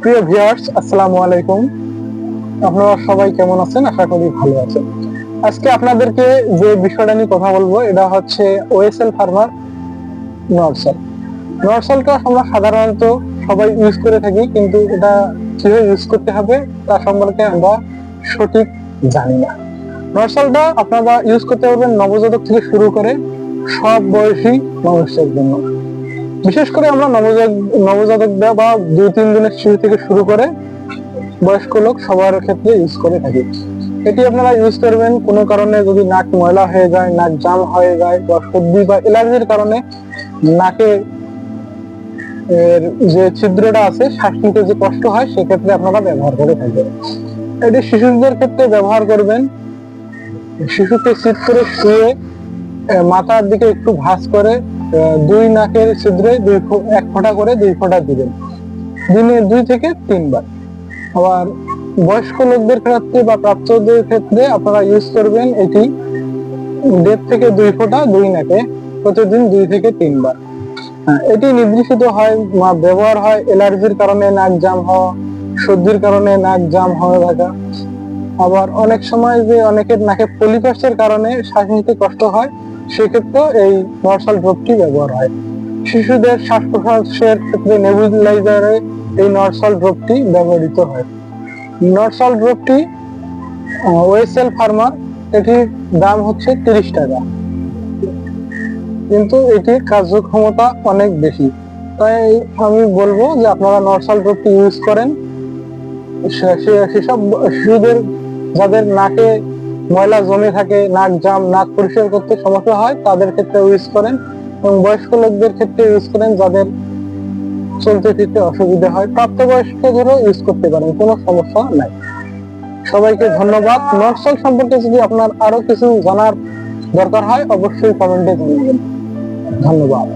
প্রিয় ভিউয়ার্স, আসসালামু আলাইকুম। আপনারা সবাই কেমন আছেন? আশা করি ভালো আছেন। আজকে আপনাদেরকে যে বিষয়টা নিয়ে কথা বলবো এটা হচ্ছে ওএসএল ফার্মার নরসল। নরসলটা আমরা সাধারণত সবাই ইউজ করে থাকি, কিন্তু এটা কিভাবে ইউজ করতে হবে তা সম্পর্কে আমরা সঠিক জানি না। নরসলটা আপনারা ইউজ করতে পারবেন নবজাতক থেকে শুরু করে সব বয়সী মানুষের জন্য। বিশেষ করে আমরা নবজাতকরা বা 2-3 দিনের শিশু থেকে শুরু করে বয়স্ক লোক সবার ক্ষেত্রে ইউজ করে থাকি। এটি আপনারা ইউজ করবেন কোনো কারণে যদি নাক ময়লা হয়ে যায়, নাক জাম হয়ে যায় বা সর্দি বা অ্যালার্জির কারণে নাকে যে ছিদ্রটা আছে, শ্বাস নিতে যে কষ্ট হয়, সেক্ষেত্রে আপনারা ব্যবহার করে থাকবেন। এটি শিশুদের ক্ষেত্রে ব্যবহার করবেন। শিশুকে সিট করে শুয়ে মাথার দিকে একটু ভাঁজ করে দুই নাকের ছিদ্রে এক ফোঁটা করে 2 ফোঁটা দিবেন, দিনে 2 থেকে 3 বার। আবার বয়স্ক লোকদের ক্ষেত্রে বা প্রাপ্তদের ক্ষেত্রে আপনারা ইউজ করবেন এটি 1.5 থেকে 2 ফোঁটা 2 নাকে প্রতিদিন 2 থেকে 3 বার। এটি নির্দেশিত হয় ব্যবহার হয় অ্যালার্জির কারণে নাক জাম হওয়া, সর্দির কারণে নাক জাম হয়ে থাকা, আবার অনেক সময় যে অনেকের নাকে পলিপাসের কারণে শ্বাস নিতে কষ্ট হয়, সেক্ষেত্রেও এই নরসল ড্রপটি ব্যবহার হয়। শিশুদের শ্বাস প্রশ্বাসের ক্ষেত্রে নেবুলাইজারে এই নরসল ড্রপটি ব্যবহৃত হয়। নরসল ড্রপটি ওএসএল ফার্মার, এটির দাম হচ্ছে 30 টাকা, কিন্তু এটির কার্যক্ষমতা অনেক বেশি। তাই আমি বলবো যে আপনারা নরসল ড্রপটি ইউজ করেন। সেসব শিশুদের যাদের নাকে ময়লা জমে থাকে, নাক জাম, নাক পরিষ্কার করতে সমস্যা হয়, তাদের ক্ষেত্রে ইউজ করেন, এবং বয়স্ক লোকদের ক্ষেত্রে ইউজ করেন যাদের চলতে ফিরতে অসুবিধা হয়। প্রাপ্তবয়স্কদেরও ইউজ করতে পারেন, কোনো সমস্যা নাই। সবাইকে ধন্যবাদ। নরসল সম্পর্কে যদি আপনার আরো কিছু জানার দরকার হয়, অবশ্যই কমেন্টে জানাবেন। ধন্যবাদ।